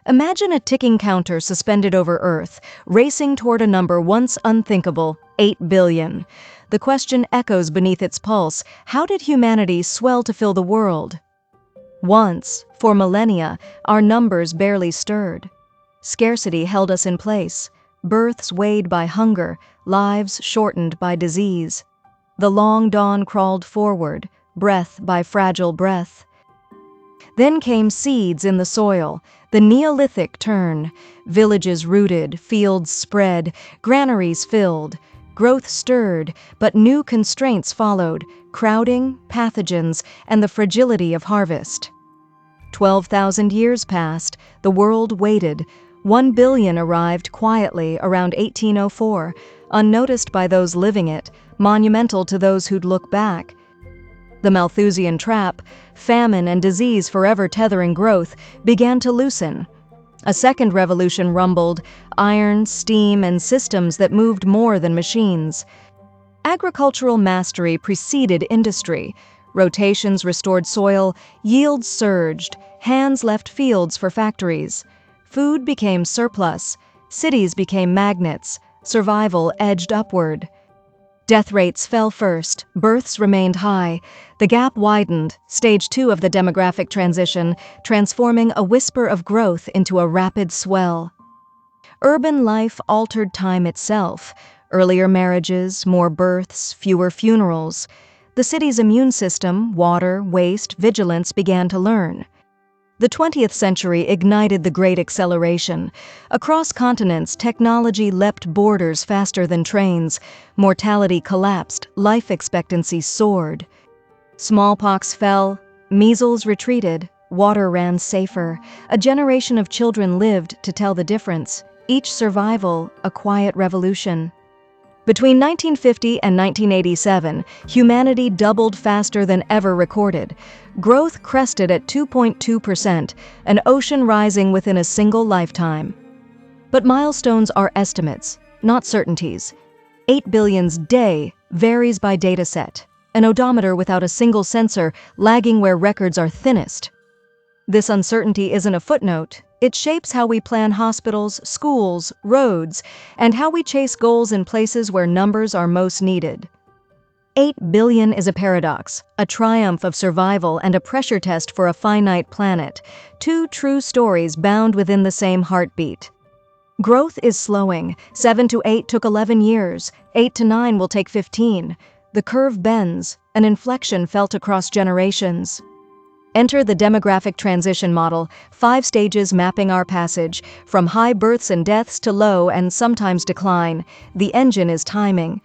Imagine a ticking counter suspended over Earth, racing toward a number once unthinkable, 8 billion. The question echoes beneath its pulse: how did humanity swell to fill the world? Once, for millennia, our numbers barely stirred. Scarcity held us in place, births weighed by hunger, lives shortened by disease. The long dawn crawled forward, breath by fragile breath. Then came seeds in the soil, the Neolithic turn, villages rooted, fields spread, granaries filled. Growth stirred, but new constraints followed: crowding, pathogens, and the fragility of harvest. 12,000 years passed, the world waited. 1 billion arrived quietly around 1804, unnoticed by those living it, monumental to those who'd look back. The Malthusian trap, famine and disease forever tethering growth, began to loosen. A second revolution rumbled: iron, steam, and systems that moved more than machines. Agricultural mastery preceded industry. Rotations restored soil, yields surged, hands left fields for factories. Food became surplus, cities became magnets, survival edged upward. Death rates fell first, births remained high. The gap widened, stage 2 of the demographic transition, transforming a whisper of growth into a rapid swell. Urban life altered time itself. Earlier marriages, more births, fewer funerals. The city's immune system, water, waste, vigilance began to learn. The 20th century ignited the Great Acceleration. Across continents, technology leapt borders faster than trains. Mortality collapsed, life expectancy soared. Smallpox fell, measles retreated, water ran safer. A generation of children lived to tell the difference. Each survival, a quiet revolution. Between 1950 and 1987, humanity doubled faster than ever recorded. Growth crested at 2.2%, an ocean rising within a single lifetime. But milestones are estimates, not certainties. 8 billion's day varies by dataset, an odometer without a single sensor, lagging where records are thinnest. This uncertainty isn't a footnote. It shapes how we plan hospitals, schools, roads, and how we chase goals in places where numbers are most needed. 8 billion is a paradox, a triumph of survival and a pressure test for a finite planet, two true stories bound within the same heartbeat. Growth is slowing. 7 to 8 took 11 years, 8 to 9 will take 15. The curve bends, an inflection felt across generations. Enter the demographic transition model, 5 stages mapping our passage, from high births and deaths to low and sometimes decline. The engine is timing.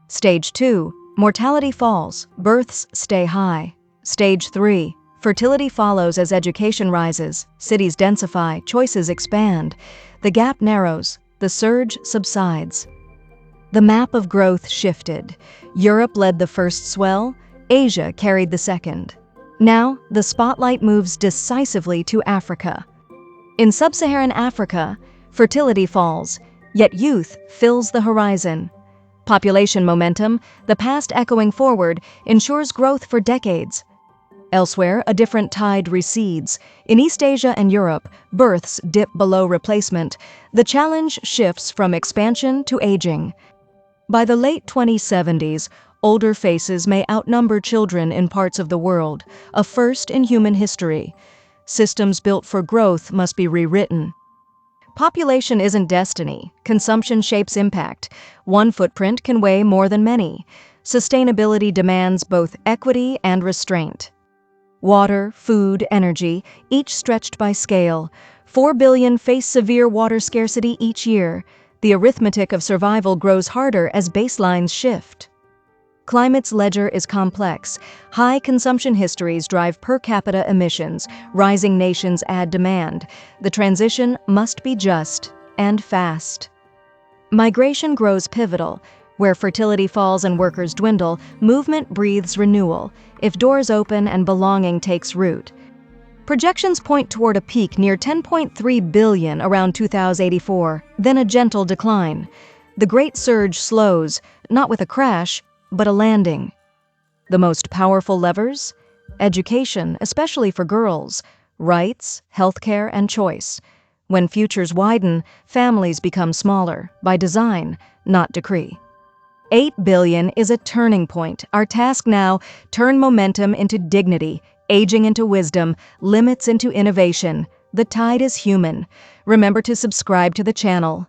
Stage 2, mortality falls, births stay high. Stage 3, fertility follows as education rises, cities densify, choices expand. The gap narrows, the surge subsides. The map of growth shifted. Europe led the first swell, Asia carried the second. Now, the spotlight moves decisively to Africa. In sub-Saharan Africa, fertility falls, yet youth fills the horizon. Population momentum, the past echoing forward, ensures growth for decades. Elsewhere, a different tide recedes. In East Asia and Europe, births dip below replacement. The challenge shifts from expansion to aging. By the late 2070s, older faces may outnumber children in parts of the world, a first in human history. Systems built for growth must be rewritten. Population isn't destiny. Consumption shapes impact. One footprint can weigh more than many. Sustainability demands both equity and restraint. Water, food, energy, each stretched by scale. 4 billion face severe water scarcity each year. The arithmetic of survival grows harder as baselines shift. Climate's ledger is complex. High consumption histories drive per capita emissions. Rising nations add demand. The transition must be just and fast. Migration grows pivotal. Where fertility falls and workers dwindle, movement breathes renewal. If doors open and belonging takes root. Projections point toward a peak near 10.3 billion around 2084, then a gentle decline. The great surge slows, not with a crash, but a landing. The most powerful levers? Education, especially for girls, rights, healthcare, and choice. When futures widen, families become smaller, by design, not decree. 8 billion is a turning point. Our task now, turn momentum into dignity, aging into wisdom, limits into innovation. The tide is human. Remember to subscribe to the channel.